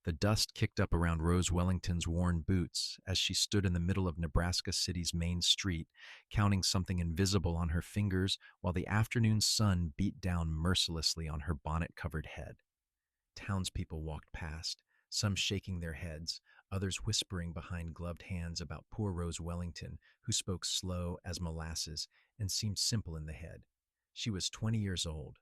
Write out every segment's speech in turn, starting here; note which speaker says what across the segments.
Speaker 1: The dust kicked up around Rose Wellington's worn boots as she stood in the middle of Nebraska City's main street, counting something invisible on her fingers while the afternoon sun beat down mercilessly on her bonnet-covered head. Townspeople walked past, some shaking their heads, others whispering behind gloved hands about poor Rose Wellington, who spoke slow as molasses and seemed simple in the head. She was 20 years old,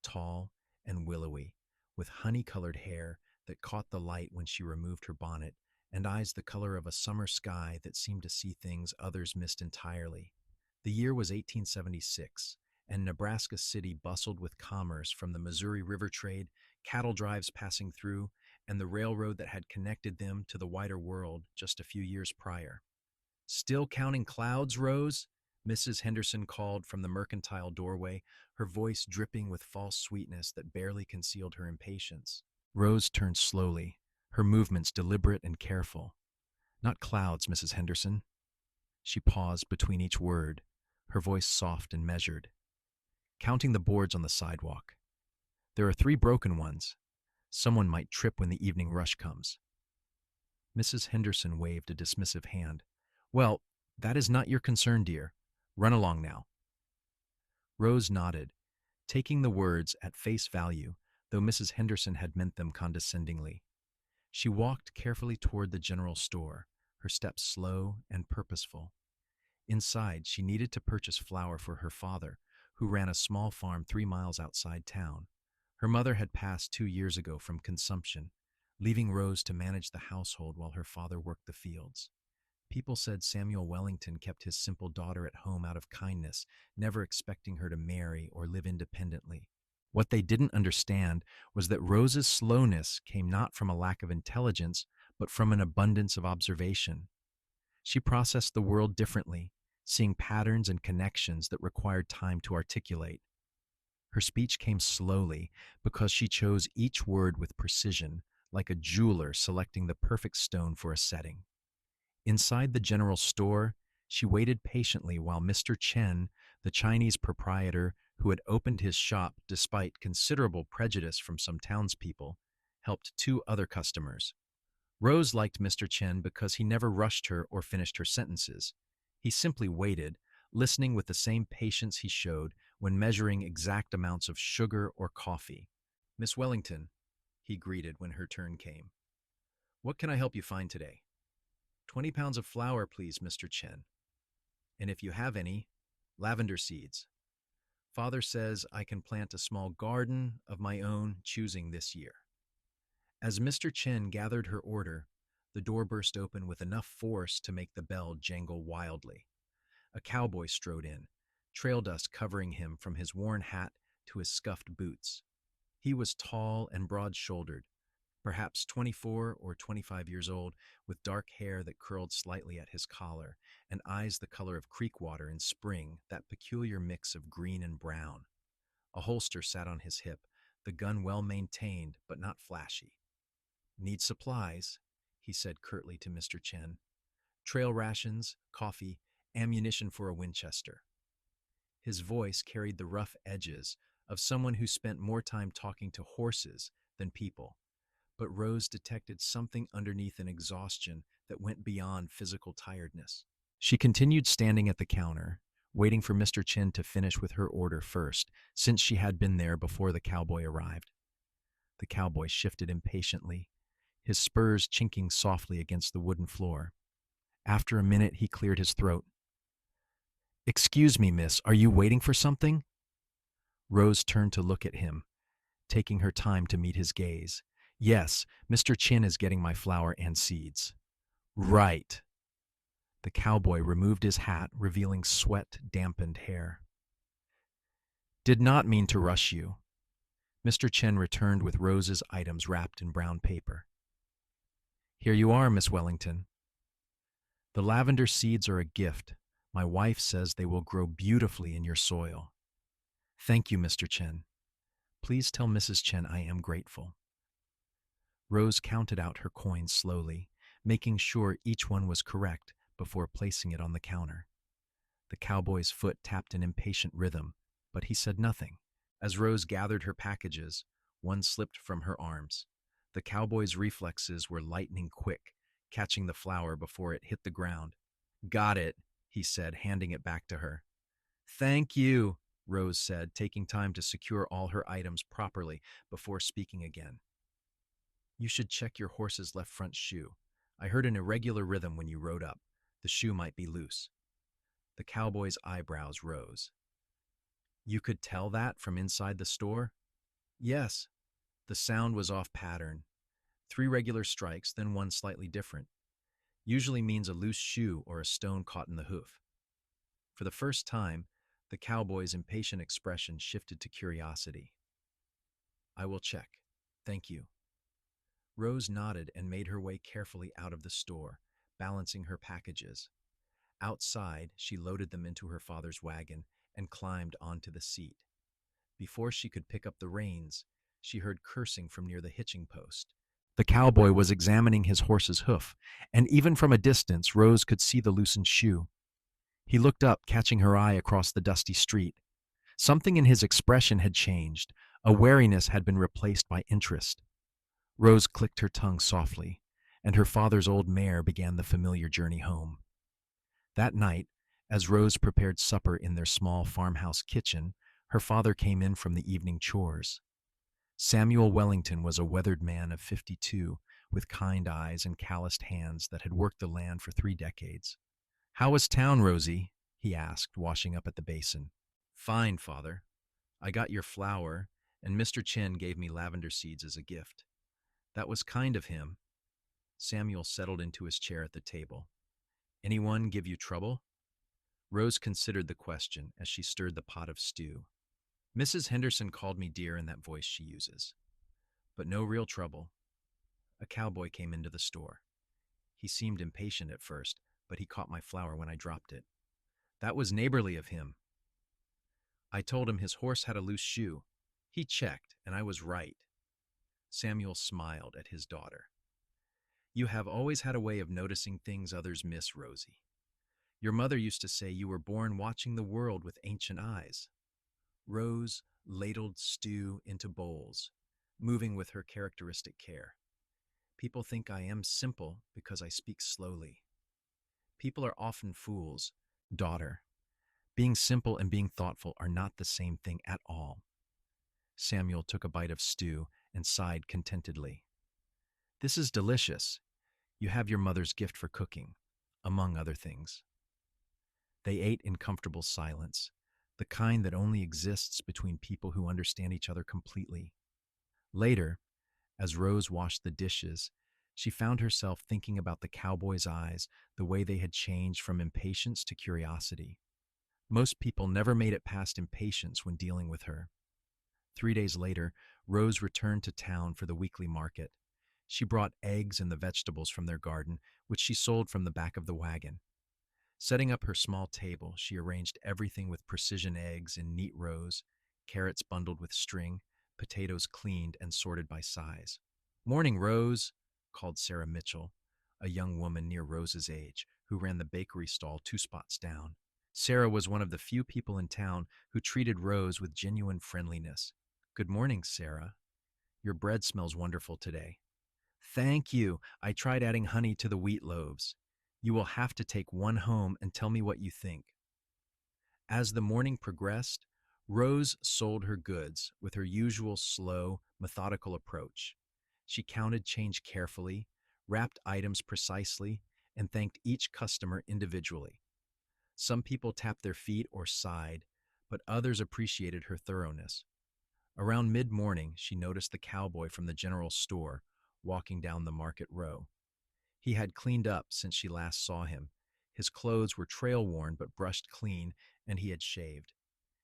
Speaker 1: tall and willowy, with honey-colored hair that caught the light when she removed her bonnet, and eyes the color of a summer sky that seemed to see things others missed entirely. The year was 1876, and Nebraska City bustled with commerce from the Missouri River trade, cattle drives passing through, and the railroad that had connected them to the wider world just a few years prior. "Still counting clouds, Rose?" Mrs. Henderson called from the mercantile doorway, her voice dripping with false sweetness that barely concealed her impatience. Rose turned slowly, her movements deliberate and careful. "Not clouds, Mrs. Henderson." She paused between each word, her voice soft and measured. "Counting the boards on the sidewalk. There are 3 broken ones. Someone might trip when the evening rush comes." Mrs. Henderson waved a dismissive hand. "Well, that is not your concern, dear. Run along now." Rose nodded, taking the words at face value, though Mrs. Henderson had meant them condescendingly. She walked carefully toward the general store, her steps slow and purposeful. Inside, she needed to purchase flour for her father, who ran a small farm 3 miles outside town. Her mother had passed 2 years ago from consumption, leaving Rose to manage the household while her father worked the fields. People said Samuel Wellington kept his simple daughter at home out of kindness, never expecting her to marry or live independently. What they didn't understand was that Rose's slowness came not from a lack of intelligence, but from an abundance of observation. She processed the world differently, seeing patterns and connections that required time to articulate. Her speech came slowly because she chose each word with precision, like a jeweler selecting the perfect stone for a setting. Inside the general store, she waited patiently while Mr. Chen, the Chinese proprietor who had opened his shop despite considerable prejudice from some townspeople, helped 2 other customers. Rose liked Mr. Chen because he never rushed her or finished her sentences. He simply waited, listening with the same patience he showed when measuring exact amounts of sugar or coffee. "Miss Wellington," he greeted when her turn came. "What can I help you find today?" 20 pounds of flour, please, Mr. Chen. And if you have any, lavender seeds. Father says I can plant a small garden of my own choosing this year." As Mr. Chen gathered her order, the door burst open with enough force to make the bell jangle wildly. A cowboy strode in, trail dust covering him from his worn hat to his scuffed boots. He was tall and broad-shouldered, perhaps 24 or 25 years old, with dark hair that curled slightly at his collar, and eyes the color of creek water in spring, that peculiar mix of green and brown. A holster sat on his hip, the gun well maintained but not flashy. "Need supplies," he said curtly to Mr. Chen. "Trail rations, coffee, ammunition for a Winchester." His voice carried the rough edges of someone who spent more time talking to horses than people, but Rose detected something underneath an exhaustion that went beyond physical tiredness. She continued standing at the counter, waiting for Mr. Chen to finish with her order first, since she had been there before the cowboy arrived. The cowboy shifted impatiently, his spurs chinking softly against the wooden floor. After a minute, he cleared his throat. "Excuse me, miss, are you waiting for something?" Rose turned to look at him, taking her time to meet his gaze. "Yes, Mr. Chen is getting my flour and seeds." "Right." The cowboy removed his hat, revealing sweat-dampened hair. "Did not mean to rush you." Mr. Chen returned with Rose's items wrapped in brown paper. "Here you are, Miss Wellington. The lavender seeds are a gift. My wife says they will grow beautifully in your soil." "Thank you, Mr. Chen. Please tell Mrs. Chen I am grateful." Rose counted out her coins slowly, making sure each one was correct before placing it on the counter. The cowboy's foot tapped an impatient rhythm, but he said nothing. As Rose gathered her packages, one slipped from her arms. The cowboy's reflexes were lightning quick, catching the flower before it hit the ground. Got it, he said, handing it back to her. Thank you, Rose said, taking time to secure all her items properly before speaking again. You should check your horse's left front shoe. I heard an irregular rhythm when you rode up. The shoe might be loose. The cowboy's eyebrows rose. You could tell that from inside the store? Yes. The sound was off pattern. 3 regular strikes, then one slightly different. Usually means a loose shoe or a stone caught in the hoof. For the first time, the cowboy's impatient expression shifted to curiosity. I will check. Thank you. Rose nodded and made her way carefully out of the store, balancing her packages. Outside, she loaded them into her father's wagon and climbed onto the seat. Before she could pick up the reins, she heard cursing from near the hitching post. The cowboy was examining his horse's hoof, and even from a distance, Rose could see the loosened shoe. He looked up, catching her eye across the dusty street. Something in his expression had changed. A wariness had been replaced by interest. Rose clicked her tongue softly, and her father's old mare began the familiar journey home. That night, as Rose prepared supper in their small farmhouse kitchen, her father came in from the evening chores. Samuel Wellington was a weathered man of 52, with kind eyes and calloused hands that had worked the land for 3 decades. How was town, Rosie? He asked, washing up at the basin. Fine, father. I got your flower, and Mr. Chin gave me lavender seeds as a gift. That was kind of him. Samuel settled into his chair at the table. Anyone give you trouble? Rose considered the question as she stirred the pot of stew. Mrs. Henderson called me dear in that voice she uses. But no real trouble. A cowboy came into the store. He seemed impatient at first, but he caught my flower when I dropped it. That was neighborly of him. I told him his horse had a loose shoe. He checked, and I was right. Samuel smiled at his daughter. You have always had a way of noticing things others miss, Rosie. Your mother used to say you were born watching the world with ancient eyes. Rose ladled stew into bowls, moving with her characteristic care. People think I am simple because I speak slowly. People are often fools, daughter. Being simple and being thoughtful are not the same thing at all. Samuel took a bite of stew and sighed contentedly. This is delicious. You have your mother's gift for cooking, among other things. They ate in comfortable silence, the kind that only exists between people who understand each other completely. Later, as Rose washed the dishes, she found herself thinking about the cowboy's eyes, the way they had changed from impatience to curiosity. Most people never made it past impatience when dealing with her. 3 days later, Rose returned to town for the weekly market. She brought eggs and the vegetables from their garden, which she sold from the back of the wagon. Setting up her small table, she arranged everything with precision: eggs in neat rows, carrots bundled with string, potatoes cleaned and sorted by size. Morning, Rose, called Sarah Mitchell, a young woman near Rose's age, who ran the bakery stall 2 spots down. Sarah was one of the few people in town who treated Rose with genuine friendliness. Good morning, Sarah. Your bread smells wonderful today. Thank you. I tried adding honey to the wheat loaves. You will have to take one home and tell me what you think. As the morning progressed, Rose sold her goods with her usual slow, methodical approach. She counted change carefully, wrapped items precisely, and thanked each customer individually. Some people tapped their feet or sighed, but others appreciated her thoroughness. Around mid-morning, she noticed the cowboy from the general store walking down the market row. He had cleaned up since she last saw him. His clothes were trail-worn but brushed clean, and he had shaved.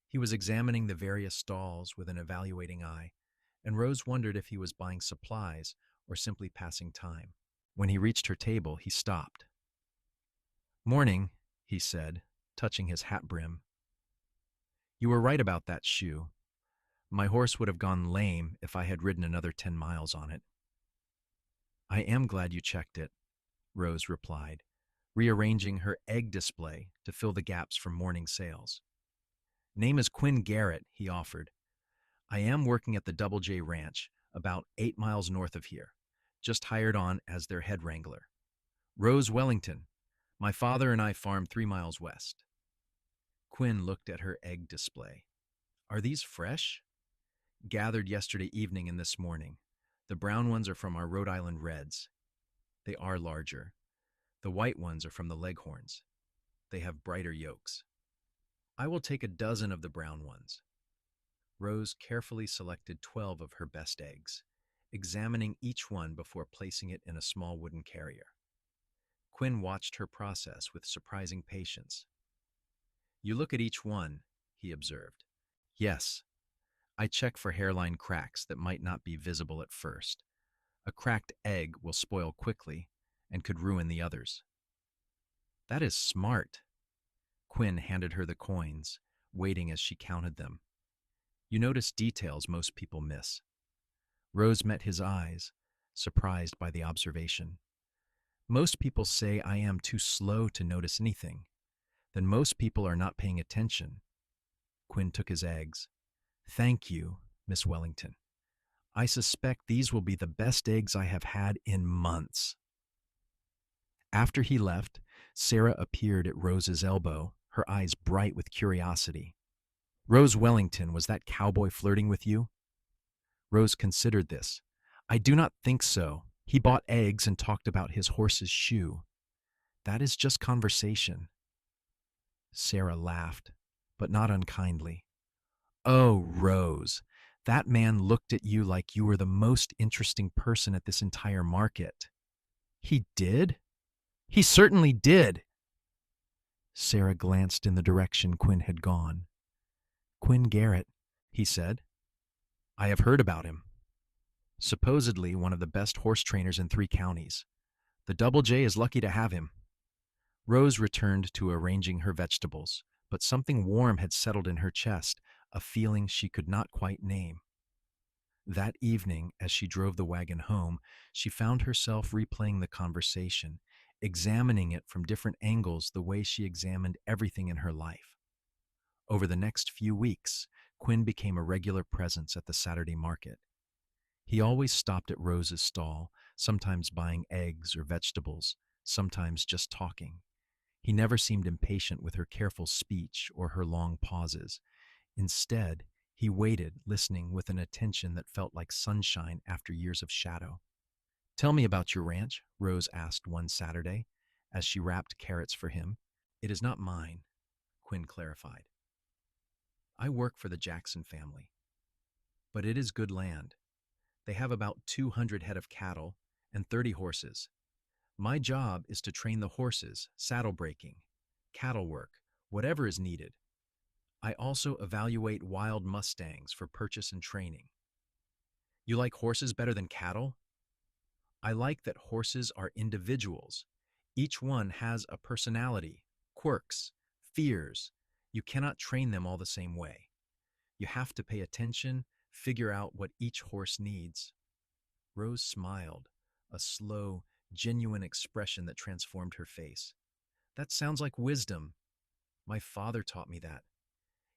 Speaker 1: He was examining the various stalls with an evaluating eye, and Rose wondered if he was buying supplies or simply passing time. When he reached her table, he stopped. Morning, he said, touching his hat brim. You were right about that shoe. My horse would have gone lame if I had ridden another 10 miles on it. I am glad you checked it, Rose replied, rearranging her egg display to fill the gaps from morning sales. Name is Quinn Garrett, he offered. I am working at the Double J Ranch, about 8 miles north of here. just hired on as their head wrangler. Rose Wellington. My father and I farm 3 miles west. Quinn looked at her egg display. Are these fresh? Gathered yesterday evening and this morning. The brown ones are from our Rhode Island Reds. They are larger. The white ones are from the Leghorns. They have brighter yolks. I will take a dozen of the brown ones. Rose carefully selected 12 of her best eggs, examining each one before placing it in a small wooden carrier. Quinn watched her process with surprising patience. You look at each one, he observed. Yes, I check for hairline cracks that might not be visible at first. A cracked egg will spoil quickly and could ruin the others. That is smart. Quinn handed her the coins, waiting as she counted them. You notice details most people miss. Rose met his eyes, surprised by the observation. Most people say I am too slow to notice anything. Then most people are not paying attention. Quinn took his eggs. Thank you, Miss Wellington. I suspect these will be the best eggs I have had in months. After he left, Sarah appeared at Rose's elbow, her eyes bright with curiosity. Rose Wellington, was that cowboy flirting with you? Rose considered this. I do not think so. He bought eggs and talked about his horse's shoe. That is just conversation. Sarah laughed, but not unkindly. Oh, Rose, that man looked at you like you were the most interesting person at this entire market. He did? He certainly did. Sarah glanced in the direction Quinn had gone. Quinn Garrett, he said. I have heard about him. Supposedly one of the best horse trainers in 3 counties. The Double J is lucky to have him. Rose returned to arranging her vegetables, but something warm had settled in her chest, a feeling she could not quite name. That evening, as she drove the wagon home, she found herself replaying the conversation, examining it from different angles the way she examined everything in her life. Over the next few weeks, Quinn became a regular presence at the Saturday market. He always stopped at Rose's stall, sometimes buying eggs or vegetables, sometimes just talking. He never seemed impatient with her careful speech or her long pauses. Instead, he waited, listening with an attention that felt like sunshine after years of shadow. Tell me about your ranch, Rose asked one Saturday, as she wrapped carrots for him. It is not mine, Quinn clarified. I work for the Jackson family. But it is good land. They have about 200 head of cattle and 30 horses. My job is to train the horses, saddle breaking, cattle work, whatever is needed. I also evaluate wild mustangs for purchase and training. You like horses better than cattle? I like that horses are individuals. Each one has a personality, quirks, fears. You cannot train them all the same way. You have to pay attention, figure out what each horse needs. Rose smiled, a slow, genuine expression that transformed her face. That sounds like wisdom. My father taught me that.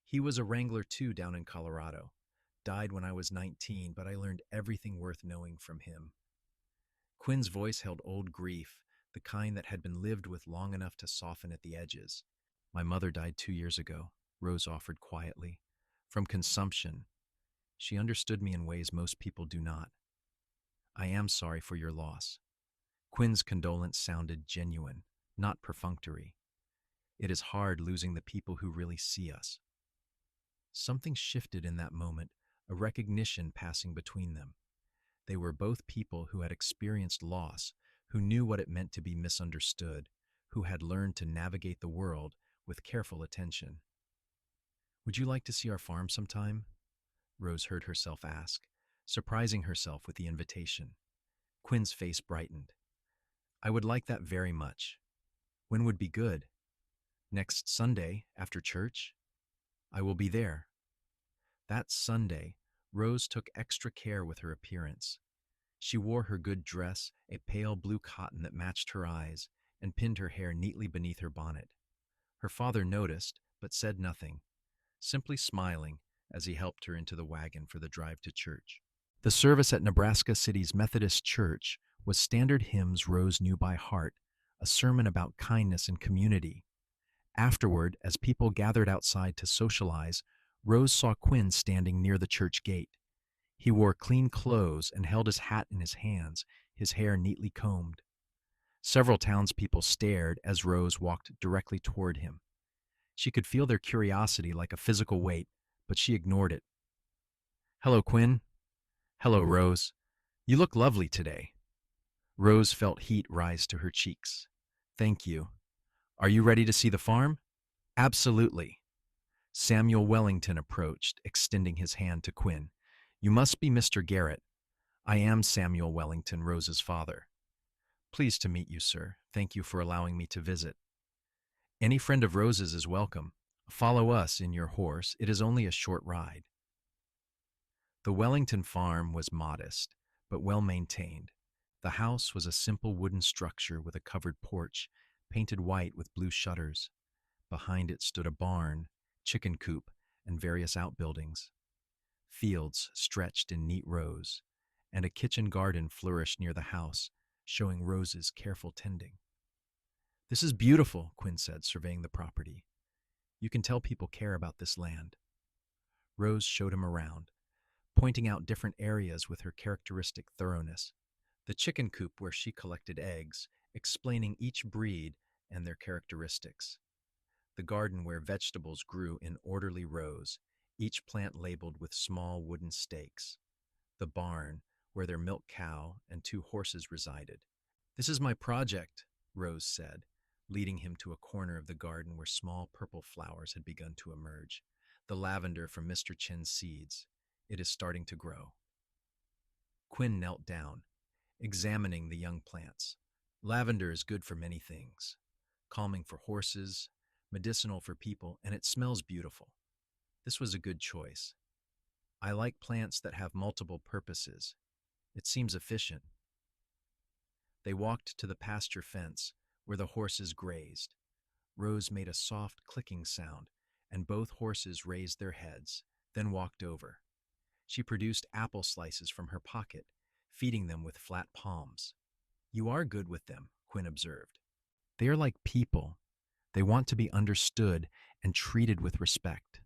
Speaker 1: He was a wrangler too down in Colorado. Died when I was 19, but I learned everything worth knowing from him. Quinn's voice held old grief, the kind that had been lived with long enough to soften at the edges. My mother died 2 years ago, Rose offered quietly. From consumption. She understood me in ways most people do not. I am sorry for your loss. Quinn's condolence sounded genuine, not perfunctory. It is hard losing the people who really see us. Something shifted in that moment, a recognition passing between them. They were both people who had experienced loss, who knew what it meant to be misunderstood, who had learned to navigate the world with careful attention. Would you like to see our farm sometime? Rose heard herself ask, surprising herself with the invitation. Quinn's face brightened. I would like that very much. When would be good? Next Sunday, after church? I will be there. That Sunday, Rose took extra care with her appearance. She wore her good dress, a pale blue cotton that matched her eyes, and pinned her hair neatly beneath her bonnet. Her father noticed, but said nothing, simply smiling as he helped her into the wagon for the drive to church. The service at Nebraska City's Methodist Church was standard hymns Rose knew by heart, a sermon about kindness and community. Afterward, as people gathered outside to socialize, Rose saw Quinn standing near the church gate. He wore clean clothes and held his hat in his hands, his hair neatly combed. Several townspeople stared as Rose walked directly toward him. She could feel their curiosity like a physical weight, but she ignored it. "Hello, Quinn." "Hello, Rose. You look lovely today." Rose felt heat rise to her cheeks. "Thank you. Are you ready to see the farm?" "Absolutely." Samuel Wellington approached, extending his hand to Quinn. "You must be Mr. Garrett." "I am Samuel Wellington, Rose's father." "Pleased to meet you, sir. Thank you for allowing me to visit." "Any friend of Rose's is welcome. Follow us in your horse. It is only a short ride." The Wellington farm was modest, but well maintained. The house was a simple wooden structure with a covered porch, painted white with blue shutters. Behind it stood a barn, chicken coop, and various outbuildings. Fields stretched in neat rows, and a kitchen garden flourished near the house, showing Rose's careful tending. "This is beautiful," Quinn said, surveying the property. "You can tell people care about this land." Rose showed him around, pointing out different areas with her characteristic thoroughness. The chicken coop where she collected eggs, explaining each breed and their characteristics. The garden where vegetables grew in orderly rows, each plant labeled with small wooden stakes. The barn where their milk cow and 2 horses resided. "This is my project," Rose said, leading him to a corner of the garden where small purple flowers had begun to emerge. "The lavender from Mr. Chen's seeds. It is starting to grow." Quinn knelt down, examining the young plants. "Lavender is good for many things. Calming for horses, medicinal for people, and it smells beautiful." This was a good choice. "I like plants that have multiple purposes. It seems efficient." They walked to the pasture fence where the horses grazed. Rose made a soft clicking sound, and both horses raised their heads, then walked over. She produced apple slices from her pocket, feeding them with flat palms. "You are good with them," Quinn observed. "They are like people. They want to be understood and treated with respect.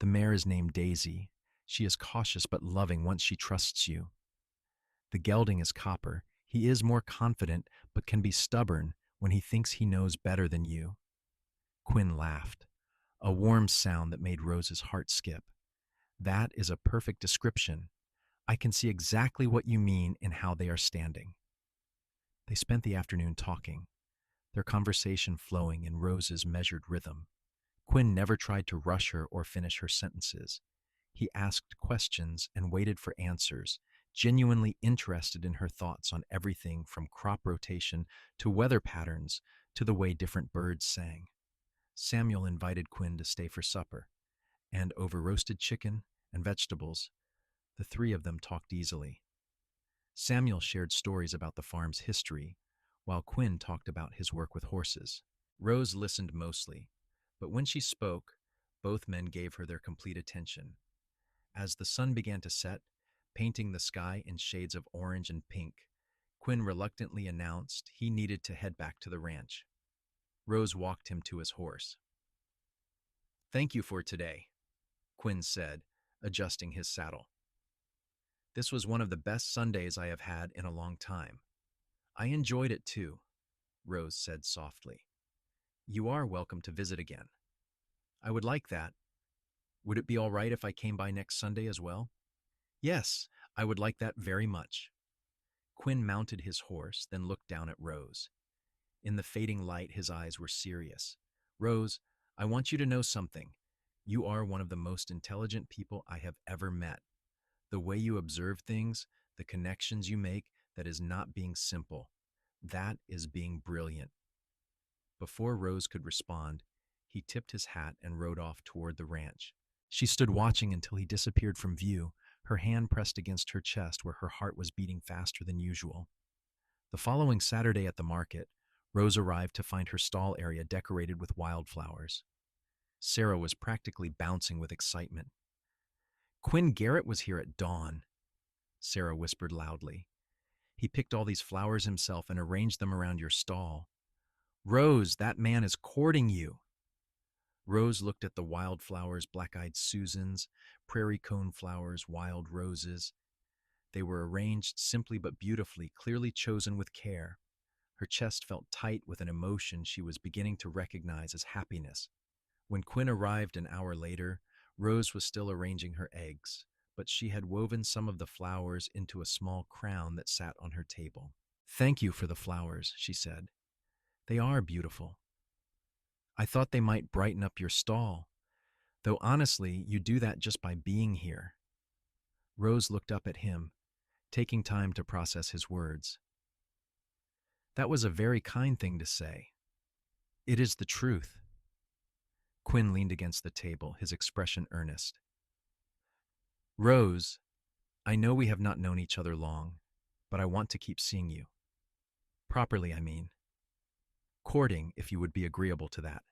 Speaker 1: The mare is named Daisy. She is cautious but loving once she trusts you. The gelding is Copper. He is more confident but can be stubborn when he thinks he knows better than you." Quinn laughed, a warm sound that made Rose's heart skip. "That is a perfect description. I can see exactly what you mean in how they are standing." They spent the afternoon talking, their conversation flowing in Rose's measured rhythm. Quinn never tried to rush her or finish her sentences. He asked questions and waited for answers, genuinely interested in her thoughts on everything from crop rotation to weather patterns to the way different birds sang. Samuel invited Quinn to stay for supper, and over roasted chicken and vegetables, the 3 of them talked easily. Samuel shared stories about the farm's history, while Quinn talked about his work with horses. Rose listened mostly, but when she spoke, both men gave her their complete attention. As the sun began to set, painting the sky in shades of orange and pink, Quinn reluctantly announced he needed to head back to the ranch. Rose walked him to his horse. "Thank you for today," Quinn said, adjusting his saddle. "This was one of the best Sundays I have had in a long time." "I enjoyed it too," Rose said softly. "You are welcome to visit again." "I would like that. Would it be all right if I came by next Sunday as well?" "Yes, I would like that very much." Quinn mounted his horse, then looked down at Rose. In the fading light, his eyes were serious. "Rose, I want you to know something. You are one of the most intelligent people I have ever met. The way you observe things, the connections you make, that is not being simple. That is being brilliant." Before Rose could respond, he tipped his hat and rode off toward the ranch. She stood watching until he disappeared from view, her hand pressed against her chest where her heart was beating faster than usual. The following Saturday at the market, Rose arrived to find her stall area decorated with wildflowers. Sarah was practically bouncing with excitement. "Quinn Garrett was here at dawn," Sarah whispered loudly. He picked all these flowers himself and arranged them around your stall. Rose, that man is courting you. Rose looked at the wildflowers, black-eyed Susans, prairie cone flowers, wild roses. They were arranged simply but beautifully, clearly chosen with care. Her chest felt tight with an emotion she was beginning to recognize as happiness. When Quinn arrived an hour later, Rose was still arranging her eggs, but she had woven some of the flowers into a small crown that sat on her table. "Thank you for the flowers," she said. "They are beautiful. I thought they might brighten up your stall, though honestly, you do that just by being here." Rose looked up at him, taking time to process his words. "That was a very kind thing to say. It is the truth." Quinn leaned against the table, his expression earnest. "Rose, I know we have not known each other long, but I want to keep seeing you. Properly, I mean. Courting, if you would be agreeable to that."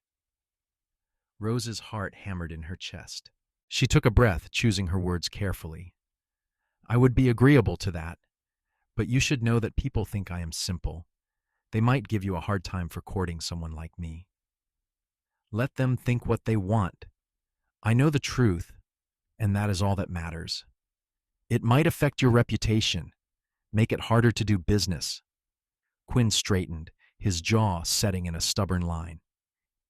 Speaker 1: Rose's heart hammered in her chest. She took a breath, choosing her words carefully. "I would be agreeable to that, but you should know that people think I am simple. They might give you a hard time for courting someone like me." "Let them think what they want. I know the truth, and that is all that matters. It might affect your reputation, make it harder to do business." Quinn straightened, his jaw setting in a stubborn line.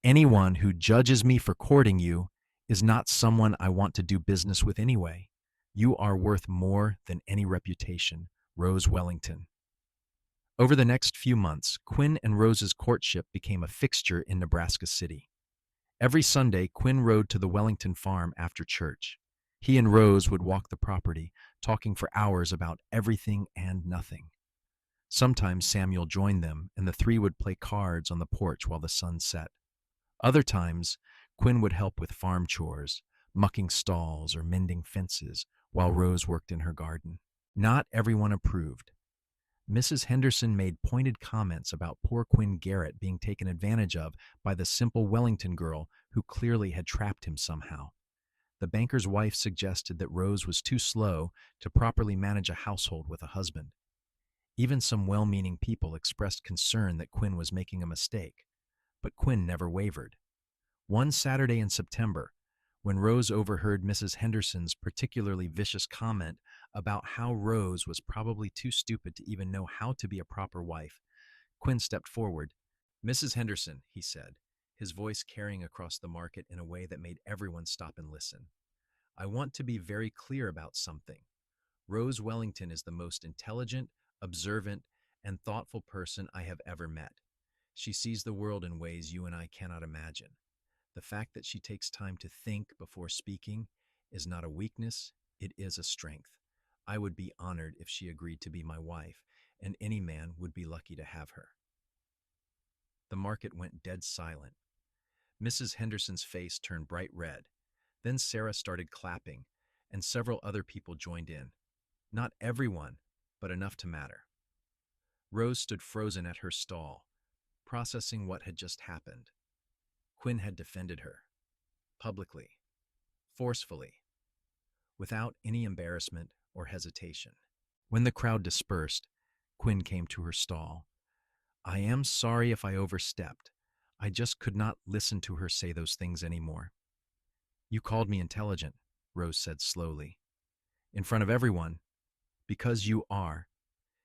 Speaker 1: "Anyone who judges me for courting you is not someone I want to do business with anyway. You are worth more than any reputation, Rose Wellington." Over the next few months, Quinn and Rose's courtship became a fixture in Nebraska City. Every Sunday, Quinn rode to the Wellington farm after church. He and Rose would walk the property, talking for hours about everything and nothing. Sometimes Samuel joined them, and the three would play cards on the porch while the sun set. Other times, Quinn would help with farm chores, mucking stalls or mending fences, while Rose worked in her garden. Not everyone approved. Mrs. Henderson made pointed comments about poor Quinn Garrett being taken advantage of by the simple Wellington girl who clearly had trapped him somehow. The banker's wife suggested that Rose was too slow to properly manage a household with a husband. Even some well-meaning people expressed concern that Quinn was making a mistake, but Quinn never wavered. One Saturday in September, when Rose overheard Mrs. Henderson's particularly vicious comment about how Rose was probably too stupid to even know how to be a proper wife, Quinn stepped forward. "Mrs. Henderson," he said, his voice carrying across the market in a way that made everyone stop and listen. "I want to be very clear about something. Rose Wellington is the most intelligent, observant, and thoughtful person I have ever met. She sees the world in ways you and I cannot imagine. The fact that she takes time to think before speaking is not a weakness, it is a strength. I would be honored if she agreed to be my wife, and any man would be lucky to have her." The market went dead silent. Mrs. Henderson's face turned bright red. Then Sarah started clapping, and several other people joined in. Not everyone, but enough to matter. Rose stood frozen at her stall, processing what had just happened. Quinn had defended her, publicly, forcefully, without any embarrassment or hesitation. When the crowd dispersed, Quinn came to her stall. "I am sorry if I overstepped. I just could not listen to her say those things anymore." "You called me intelligent," Rose said slowly. "In front of everyone, because you are.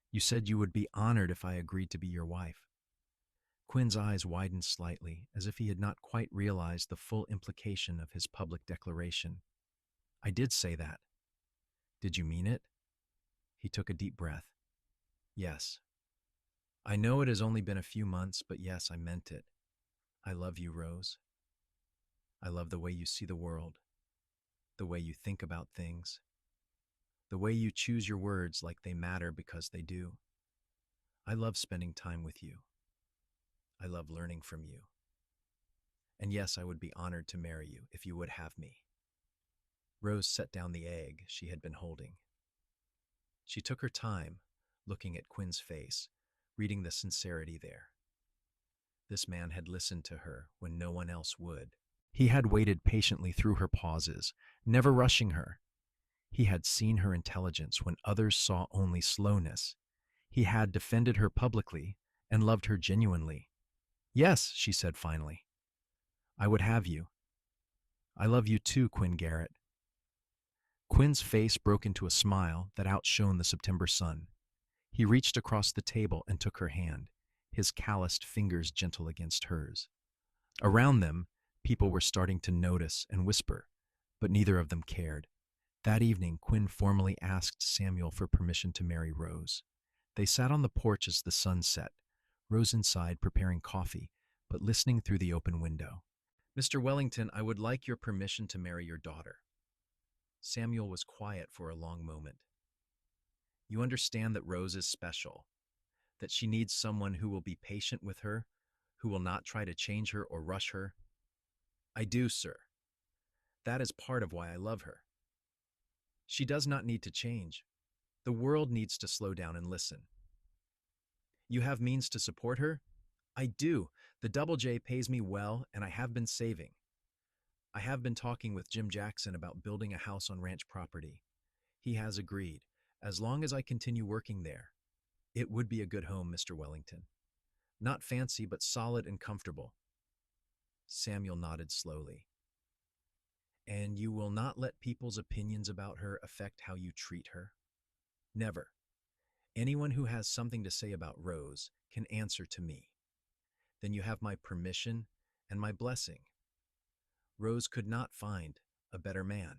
Speaker 1: You said you would be honored if I agreed to be your wife." Quinn's eyes widened slightly, as if he had not quite realized the full implication of his public declaration. "I did say that." "Did you mean it?" He took a deep breath. "Yes. I know it has only been a few months, but yes, I meant it. I love you, Rose. I love the way you see the world, the way you think about things, the way you choose your words like they matter because they do. I love spending time with you. I love learning from you. And yes, I would be honored to marry you if you would have me." Rose set down the egg she had been holding. She took her time, looking at Quinn's face, reading the sincerity there. This man had listened to her when no one else would. He had waited patiently through her pauses, never rushing her. He had seen her intelligence when others saw only slowness. He had defended her publicly and loved her genuinely. Yes, she said finally. I would have you. I love you too, Quinn Garrett. Quinn's face broke into a smile that outshone the September sun. He reached across the table and took her hand, his calloused fingers gentle against hers. Around them, people were starting to notice and whisper, but neither of them cared. That evening, Quinn formally asked Samuel for permission to marry Rose. They sat on the porch as the sun set, Rose inside preparing coffee, but listening through the open window. Mr. Wellington, I would like your permission to marry your daughter. Samuel was quiet for a long moment. You understand that Rose is special, that she needs someone who will be patient with her, who will not try to change her or rush her. I do, sir. That is part of why I love her. She does not need to change. The world needs to slow down and listen. You have means to support her? I do. The Double J pays me well, and I have been saving. I have been talking with Jim Jackson about building a house on ranch property. He has agreed, as long as I continue working there. It would be a good home, Mr. Wellington. Not fancy, but solid and comfortable. Samuel nodded slowly. And you will not let people's opinions about her affect how you treat her? Never. Anyone who has something to say about Rose can answer to me. Then you have my permission and my blessing. Rose could not find a better man.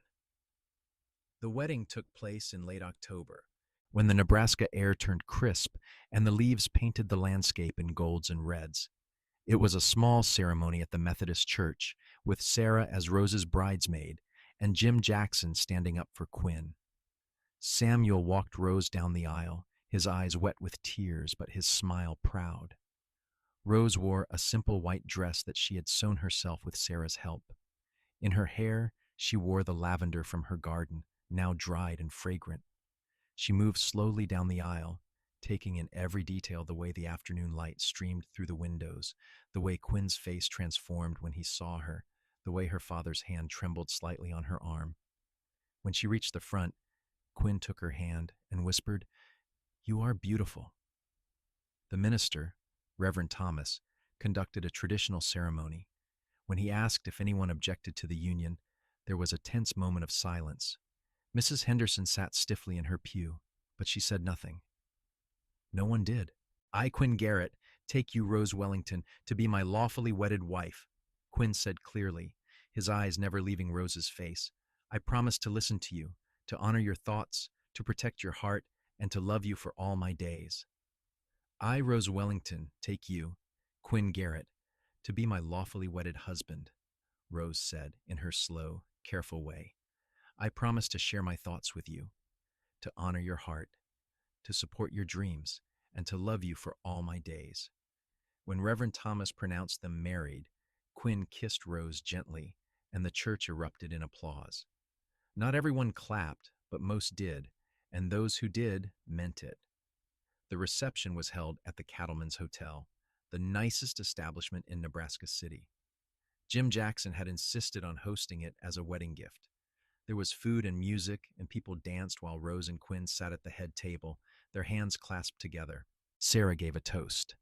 Speaker 1: The wedding took place in late October, when the Nebraska air turned crisp and the leaves painted the landscape in golds and reds. It was a small ceremony at the Methodist Church, with Sarah as Rose's bridesmaid and Jim Jackson standing up for Quinn. Samuel walked Rose down the aisle, his eyes wet with tears, but his smile proud. Rose wore a simple white dress that she had sewn herself with Sarah's help. In her hair, she wore the lavender from her garden, now dried and fragrant. She moved slowly down the aisle, taking in every detail: the way the afternoon light streamed through the windows, the way Quinn's face transformed when he saw her, the way her father's hand trembled slightly on her arm. When she reached the front, Quinn took her hand and whispered, "You are beautiful." The minister, Reverend Thomas, conducted a traditional ceremony. When he asked if anyone objected to the union, there was a tense moment of silence. Mrs. Henderson sat stiffly in her pew, but she said nothing. No one did. I, Quinn Garrett, take you, Rose Wellington, to be my lawfully wedded wife, Quinn said clearly, his eyes never leaving Rose's face. I promise to listen to you, to honor your thoughts, to protect your heart, and to love you for all my days. I, Rose Wellington, take you, Quinn Garrett, to be my lawfully wedded husband, Rose said in her slow, careful way. I promise to share my thoughts with you, to honor your heart, to support your dreams, and to love you for all my days. When Reverend Thomas pronounced them married, Quinn kissed Rose gently, and the church erupted in applause. Not everyone clapped, but most did, and those who did meant it. The reception was held at the Cattleman's Hotel, the nicest establishment in Nebraska City. Jim Jackson had insisted on hosting it as a wedding gift. There was food and music, and people danced while Rose and Quinn sat at the head table, their hands clasped together. Sarah gave a toast.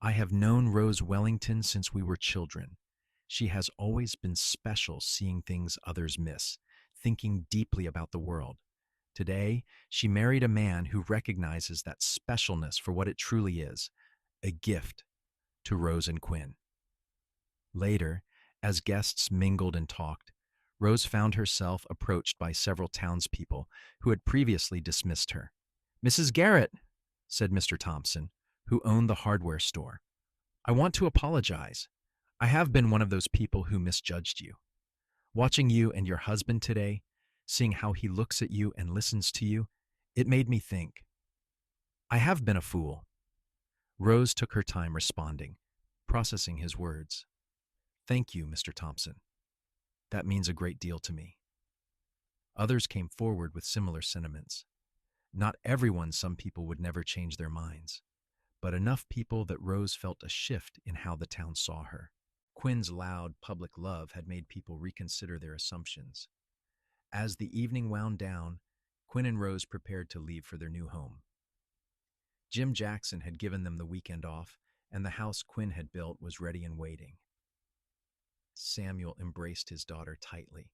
Speaker 1: I have known Rose Wellington since we were children. She has always been special, seeing things others miss, thinking deeply about the world. Today, she married a man who recognizes that specialness for what it truly is, a gift to Rose and Quinn. Later, as guests mingled and talked, Rose found herself approached by several townspeople who had previously dismissed her. Mrs. Garrett, said Mr. Thompson, who owned the hardware store, I want to apologize. I have been one of those people who misjudged you. Watching you and your husband today, seeing how he looks at you and listens to you, it made me think. I have been a fool. Rose took her time responding, processing his words. Thank you, Mr. Thompson. That means a great deal to me. Others came forward with similar sentiments. Not everyone, some people would never change their minds, but enough people that Rose felt a shift in how the town saw her. Quinn's loud public love had made people reconsider their assumptions. As the evening wound down, Quinn and Rose prepared to leave for their new home. Jim Jackson had given them the weekend off, and the house Quinn had built was ready and waiting. Samuel embraced his daughter tightly.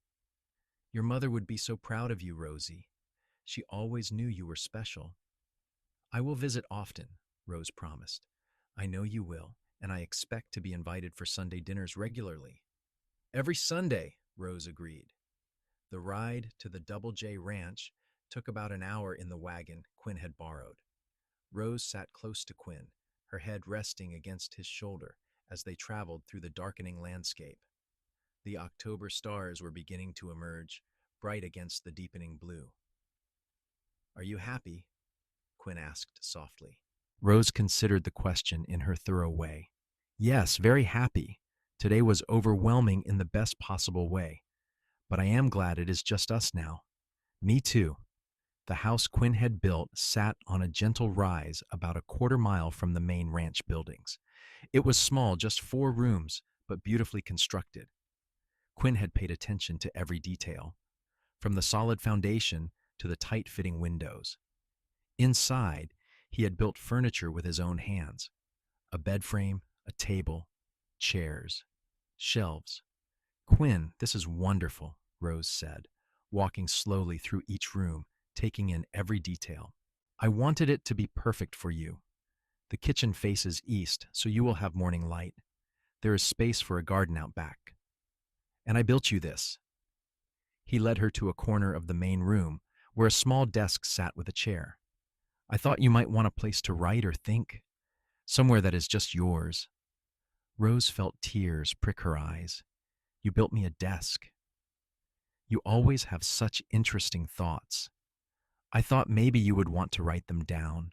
Speaker 1: Your mother would be so proud of you, Rosie. She always knew you were special. I will visit often, Rose promised. I know you will, and I expect to be invited for Sunday dinners regularly. Every Sunday, Rose agreed. The ride to the Double J Ranch took about an hour in the wagon Quinn had borrowed. Rose sat close to Quinn, her head resting against his shoulder as they traveled through the darkening landscape. The October stars were beginning to emerge, bright against the deepening blue. Are you happy? Quinn asked softly. Rose considered the question in her thorough way. Yes, very happy. Today was overwhelming in the best possible way. But I am glad it is just us now. Me too. The house Quinn had built sat on a gentle rise about a quarter-mile from the main ranch buildings. It was small, just 4 rooms, but beautifully constructed. Quinn had paid attention to every detail, from the solid foundation to the tight-fitting windows. Inside, he had built furniture with his own hands. A bed frame, a table, chairs, shelves. Quinn, this is wonderful, Rose said, walking slowly through each room, taking in every detail. I wanted it to be perfect for you. The kitchen faces east, so you will have morning light. There is space for a garden out back. And I built you this. He led her to a corner of the main room, where a small desk sat with a chair. I thought you might want a place to write or think, somewhere that is just yours. Rose felt tears prick her eyes. You built me a desk. You always have such interesting thoughts. I thought maybe you would want to write them down.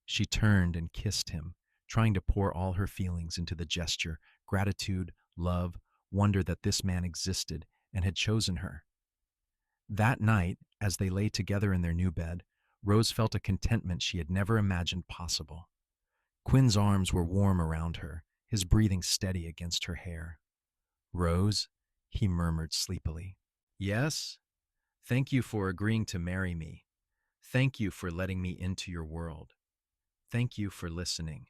Speaker 1: She turned and kissed him, trying to pour all her feelings into the gesture, gratitude, love, wonder that this man existed and had chosen her. That night, as they lay together in their new bed, Rose felt a contentment she had never imagined possible. Quinn's arms were warm around her, his breathing steady against her hair. Rose, he murmured sleepily. Yes? Thank you for agreeing to marry me. Thank you for letting me into your world. Thank you for listening,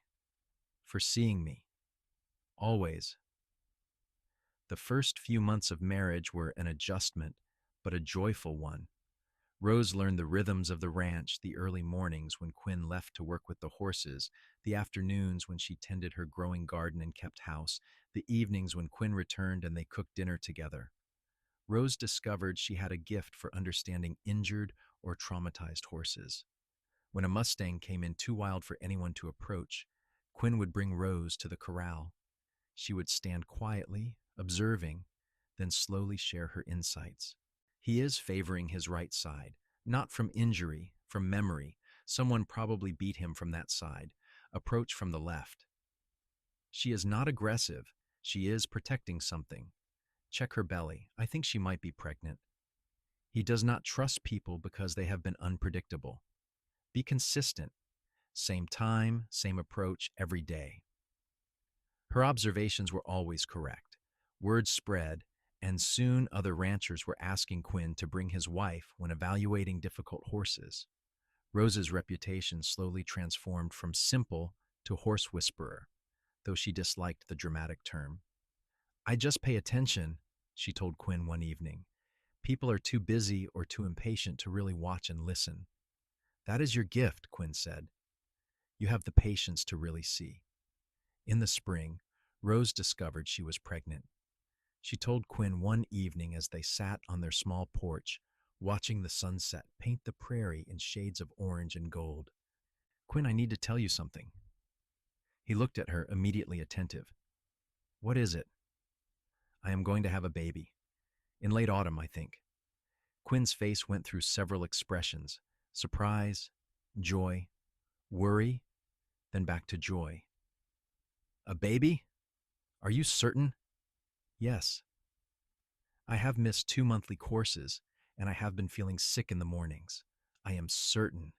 Speaker 1: for seeing me. Always. The first few months of marriage were an adjustment, but a joyful one. Rose learned the rhythms of the ranch, the early mornings when Quinn left to work with the horses, the afternoons when she tended her growing garden and kept house, the evenings when Quinn returned and they cooked dinner together. Rose discovered she had a gift for understanding injured or traumatized horses. When a Mustang came in too wild for anyone to approach, Quinn would bring Rose to the corral. She would stand quietly, observing, then slowly share her insights. He is favoring his right side, not from injury, from memory. Someone probably beat him from that side. Approach from the left. She is not aggressive. She is protecting something. Check her belly. I think she might be pregnant. He does not trust people because they have been unpredictable. Be consistent. Same time, same approach every day. Her observations were always correct. Word spread, and soon other ranchers were asking Quinn to bring his wife when evaluating difficult horses. Rose's reputation slowly transformed from simple to horse whisperer, though she disliked the dramatic term. I just pay attention, she told Quinn one evening. People are too busy or too impatient to really watch and listen. That is your gift, Quinn said. You have the patience to really see. In the spring, Rose discovered she was pregnant. She told Quinn one evening as they sat on their small porch, watching the sunset paint the prairie in shades of orange and gold. Quinn, I need to tell you something. He looked at her, immediately attentive. What is it? I am going to have a baby. In late autumn, I think. Quinn's face went through several expressions: surprise, joy, worry, then back to joy. A baby? Are you certain? Yes. I have missed 2 monthly courses, and I have been feeling sick in the mornings. I am certain.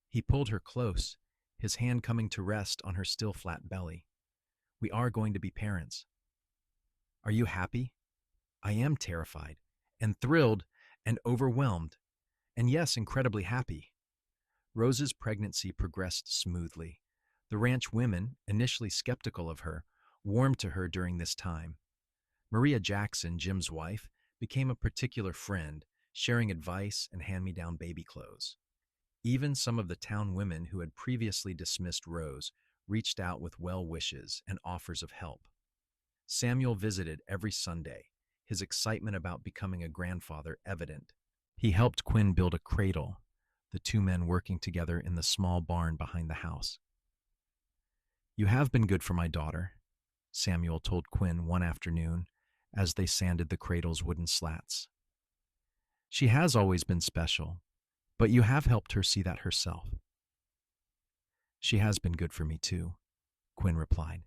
Speaker 1: He pulled her close, his hand coming to rest on her still flat belly. We are going to be parents. Are you happy? I am terrified, and thrilled, and overwhelmed, and yes, incredibly happy. Rose's pregnancy progressed smoothly. The ranch women, initially skeptical of her, warmed to her during this time. Maria Jackson, Jim's wife, became a particular friend, sharing advice and hand-me-down baby clothes. Even some of the town women who had previously dismissed Rose reached out with well wishes and offers of help. Samuel visited every Sunday, his excitement about becoming a grandfather evident. He helped Quinn build a cradle, the two men working together in the small barn behind the house. "You have been good for my daughter," Samuel told Quinn one afternoon as they sanded the cradle's wooden slats. "She has always been special, but you have helped her see that herself." "She has been good for me too," Quinn replied.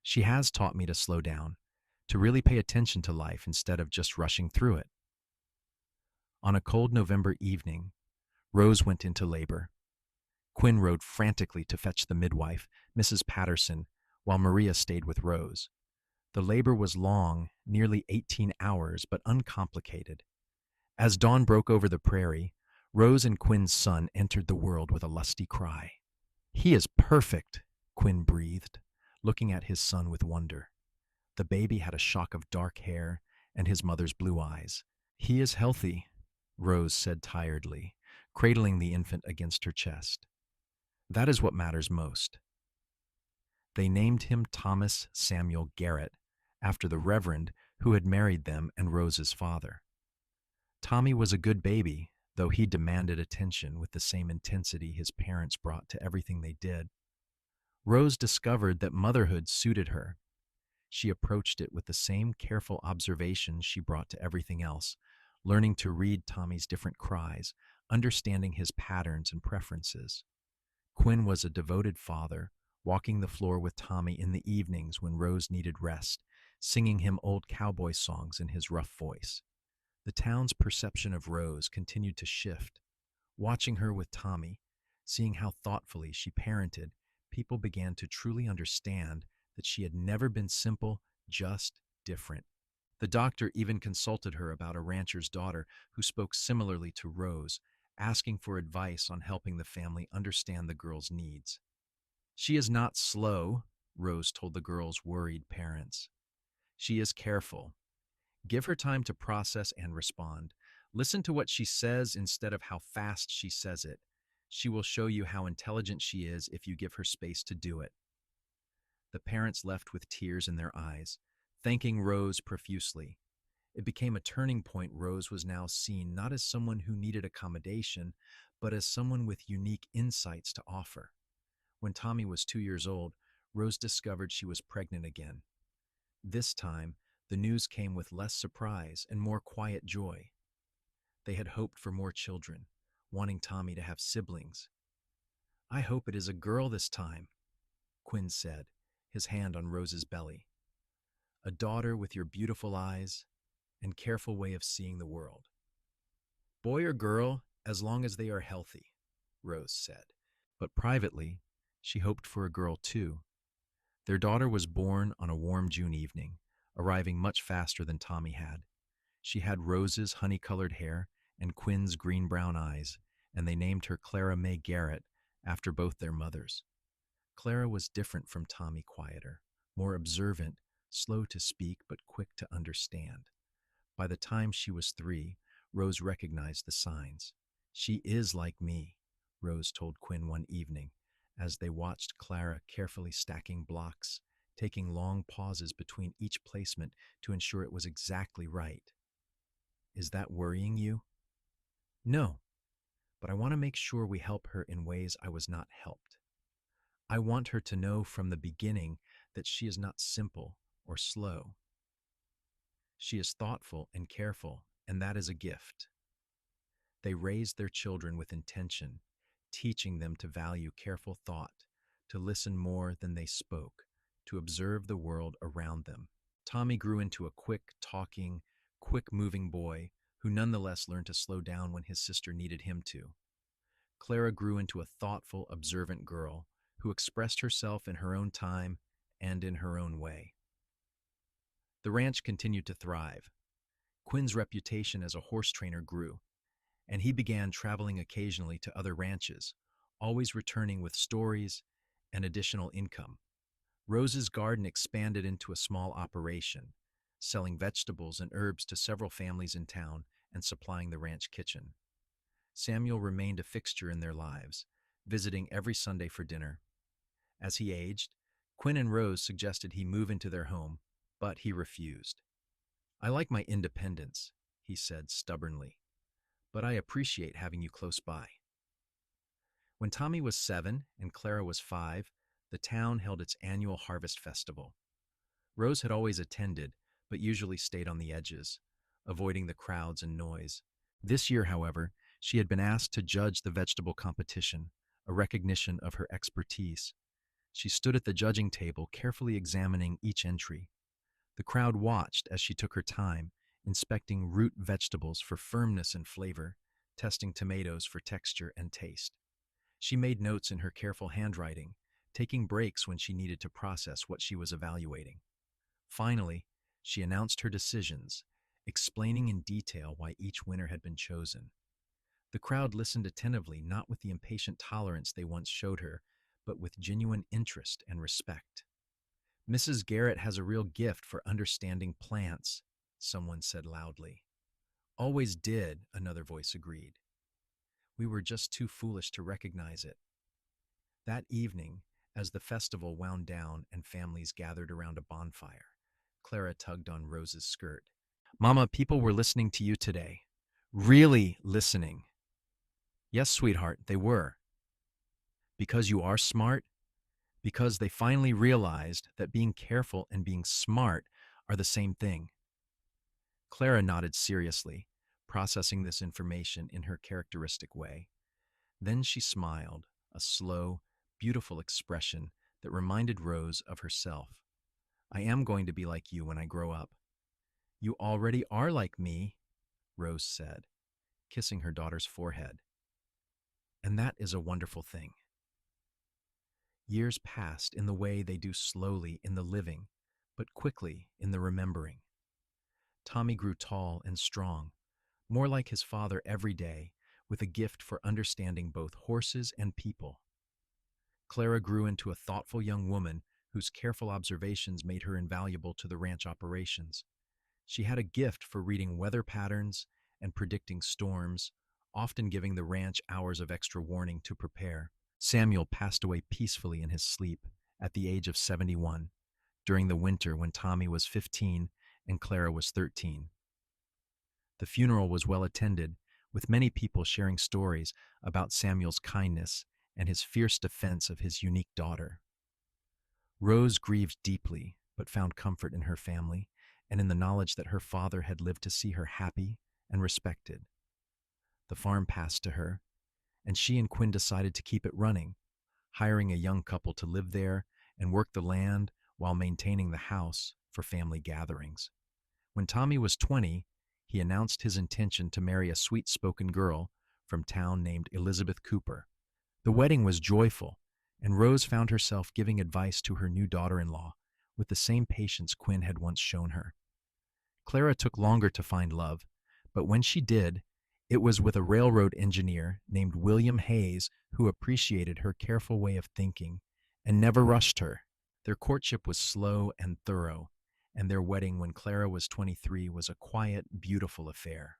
Speaker 1: "She has taught me to slow down, to really pay attention to life instead of just rushing through it." On a cold November evening, Rose went into labor. Quinn rode frantically to fetch the midwife, Mrs. Patterson, while Maria stayed with Rose. The labor was long, nearly 18 hours, but uncomplicated. As dawn broke over the prairie, Rose and Quinn's son entered the world with a lusty cry. "He is perfect," Quinn breathed, looking at his son with wonder. The baby had a shock of dark hair and his mother's blue eyes. "He is healthy," Rose said tiredly, cradling the infant against her chest. "That is what matters most." They named him Thomas Samuel Garrett, after the Reverend who had married them and Rose's father. Tommy was a good baby, though he demanded attention with the same intensity his parents brought to everything they did. Rose discovered that motherhood suited her. She approached it with the same careful observation she brought to everything else, learning to read Tommy's different cries, understanding his patterns and preferences. Quinn was a devoted father, walking the floor with Tommy in the evenings when Rose needed rest, singing him old cowboy songs in his rough voice. The town's perception of Rose continued to shift. Watching her with Tommy, seeing how thoughtfully she parented, people began to truly understand that she had never been simple, just different. The doctor even consulted her about a rancher's daughter who spoke similarly to Rose, asking for advice on helping the family understand the girl's needs. "She is not slow," Rose told the girl's worried parents. "She is careful. Give her time to process and respond. Listen to what she says instead of how fast she says it. She will show you how intelligent she is if you give her space to do it." The parents left with tears in their eyes, thanking Rose profusely. It became a turning point. Rose was now seen not as someone who needed accommodation, but as someone with unique insights to offer. When Tommy was 2 years old, Rose discovered she was pregnant again. This time, the news came with less surprise and more quiet joy. They had hoped for more children, wanting Tommy to have siblings. "I hope it is a girl this time," Quinn said, his hand on Rose's belly. "A daughter with your beautiful eyes and careful way of seeing the world." "Boy or girl, as long as they are healthy," Rose said. But privately, she hoped for a girl too. Their daughter was born on a warm June evening, arriving much faster than Tommy had. She had Rose's honey-colored hair and Quinn's green-brown eyes, and they named her Clara May Garrett after both their mothers. Clara was different from Tommy, quieter, more observant, slow to speak but quick to understand. By the time she was 3, Rose recognized the signs. "She is like me," Rose told Quinn one evening, as they watched Clara carefully stacking blocks, taking long pauses between each placement to ensure it was exactly right. "Is that worrying you?" "No, but I want to make sure we help her in ways I was not helped. I want her to know from the beginning that she is not simple or slow. She is thoughtful and careful, and that is a gift." They raised their children with intention, teaching them to value careful thought, to listen more than they spoke, to observe the world around them. Tommy grew into a quick-talking, quick-moving boy who nonetheless learned to slow down when his sister needed him to. Clara grew into a thoughtful, observant girl who expressed herself in her own time and in her own way. The ranch continued to thrive. Quinn's reputation as a horse trainer grew, and he began traveling occasionally to other ranches, always returning with stories and additional income. Rose's garden expanded into a small operation, selling vegetables and herbs to several families in town and supplying the ranch kitchen. Samuel remained a fixture in their lives, visiting every Sunday for dinner. As he aged, Quinn and Rose suggested he move into their home, but he refused. "I like my independence," he said stubbornly, "but I appreciate having you close by." When Tommy was 7 and Clara was 5, the town held its annual harvest festival. Rose had always attended, but usually stayed on the edges, avoiding the crowds and noise. This year, however, she had been asked to judge the vegetable competition, a recognition of her expertise. She stood at the judging table, carefully examining each entry. The crowd watched as she took her time, inspecting root vegetables for firmness and flavor, testing tomatoes for texture and taste. She made notes in her careful handwriting, taking breaks when she needed to process what she was evaluating. Finally, she announced her decisions, explaining in detail why each winner had been chosen. The crowd listened attentively, not with the impatient tolerance they once showed her, but with genuine interest and respect. "Mrs. Garrett has a real gift for understanding plants," someone said loudly. "Always did," another voice agreed. "We were just too foolish to recognize it." That evening, as the festival wound down and families gathered around a bonfire, Clara tugged on Rose's skirt. "Mama, people were listening to you today. Really listening." "Yes, sweetheart, they were. Because you are smart, because they finally realized that being careful and being smart are the same thing." Clara nodded seriously, processing this information in her characteristic way. Then she smiled, a slow, beautiful expression that reminded Rose of herself. "I am going to be like you when I grow up." "You already are like me," Rose said, kissing her daughter's forehead. "And that is a wonderful thing." Years passed in the way they do slowly in the living, but quickly in the remembering. Tommy grew tall and strong, more like his father every day, with a gift for understanding both horses and people. Clara grew into a thoughtful young woman whose careful observations made her invaluable to the ranch operations. She had a gift for reading weather patterns and predicting storms, often giving the ranch hours of extra warning to prepare. Samuel passed away peacefully in his sleep at the age of 71, during the winter when Tommy was 15 and Clara was 13. The funeral was well attended, with many people sharing stories about Samuel's kindness and his fierce defense of his unique daughter. Rose grieved deeply, but found comfort in her family and in the knowledge that her father had lived to see her happy and respected. The farm passed to her, and she and Quinn decided to keep it running, hiring a young couple to live there and work the land while maintaining the house for family gatherings. When Tommy was 20, he announced his intention to marry a sweet-spoken girl from town named Elizabeth Cooper. The wedding was joyful, and Rose found herself giving advice to her new daughter-in-law with the same patience Quinn had once shown her. Clara took longer to find love, but when she did, it was with a railroad engineer named William Hayes who appreciated her careful way of thinking and never rushed her. Their courtship was slow and thorough, and their wedding when Clara was 23 was a quiet, beautiful affair.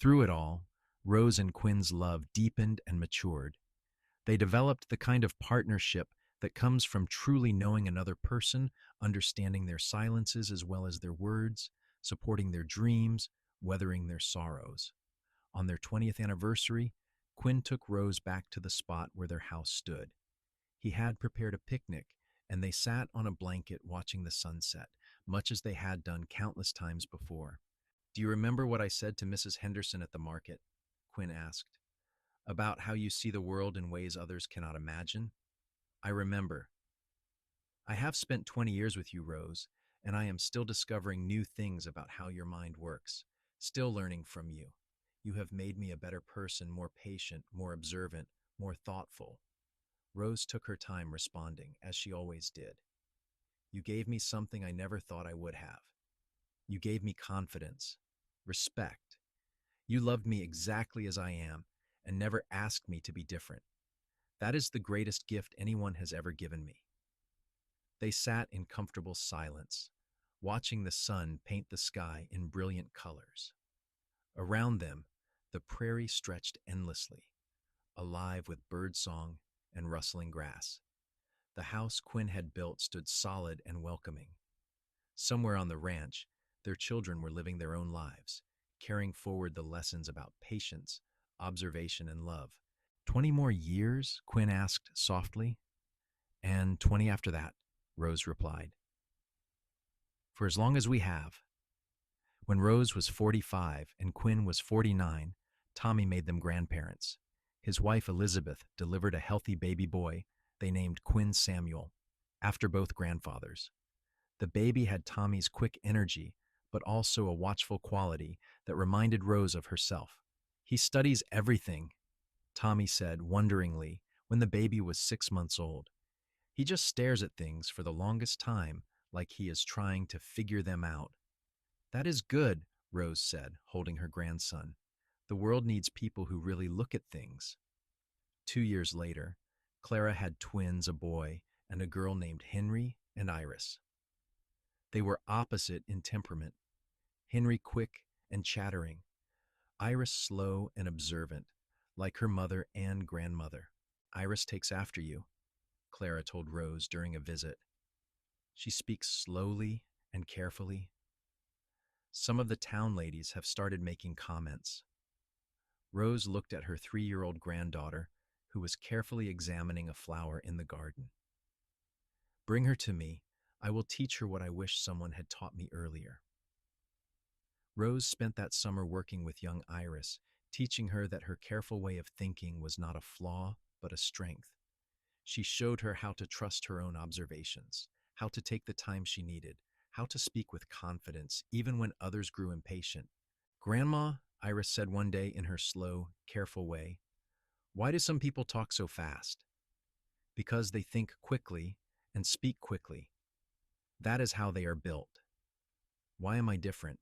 Speaker 1: Through it all, Rose and Quinn's love deepened and matured. They developed the kind of partnership that comes from truly knowing another person, understanding their silences as well as their words, supporting their dreams, weathering their sorrows. On their 20th anniversary, Quinn took Rose back to the spot where their house stood. He had prepared a picnic, and they sat on a blanket watching the sunset, much as they had done countless times before. "Do you remember what I said to Mrs. Henderson at the market?" Quinn asked. "About how you see the world in ways others cannot imagine?" "I remember. I have spent 20 years with you, Rose, and I am still discovering new things about how your mind works, still learning from you. You have made me a better person, more patient, more observant, more thoughtful." Rose took her time responding, as she always did. "You gave me something I never thought I would have. You gave me confidence, respect. You loved me exactly as I am and never asked me to be different. That is the greatest gift anyone has ever given me. They sat in comfortable silence, watching the sun paint the sky in brilliant colors. Around them, the prairie stretched endlessly, alive with birdsong and rustling grass. The house Quinn had built stood solid and welcoming. Somewhere on the ranch, their children were living their own lives, carrying forward the lessons about patience, observation, and love. 20 more years? Quinn asked softly. And 20 after that, Rose replied. For as long as we have. When Rose was 45 and Quinn was 49, Tommy made them grandparents. His wife Elizabeth delivered a healthy baby boy they named Quinn Samuel, after both grandfathers. The baby had Tommy's quick energy, but also a watchful quality that reminded Rose of herself. He studies everything, Tommy said wonderingly when the baby was 6 months old. He just stares at things for the longest time, like he is trying to figure them out. That is good, Rose said, holding her grandson. The world needs people who really look at things. 2 years later, Clara had twins, a boy and a girl named Henry and Iris. They were opposite in temperament. Henry quick and chattering, Iris slow and observant, like her mother and grandmother. Iris takes after you, Clara told Rose during a visit. She speaks slowly and carefully. Some of the town ladies have started making comments. Rose looked at her 3-year-old granddaughter, who was carefully examining a flower in the garden. Bring her to me. I will teach her what I wish someone had taught me earlier. Rose spent that summer working with young Iris, teaching her that her careful way of thinking was not a flaw, but a strength. She showed her how to trust her own observations, how to take the time she needed, how to speak with confidence, even when others grew impatient. Grandma, Iris said one day in her slow, careful way, why do some people talk so fast? Because they think quickly and speak quickly. That is how they are built. Why am I different?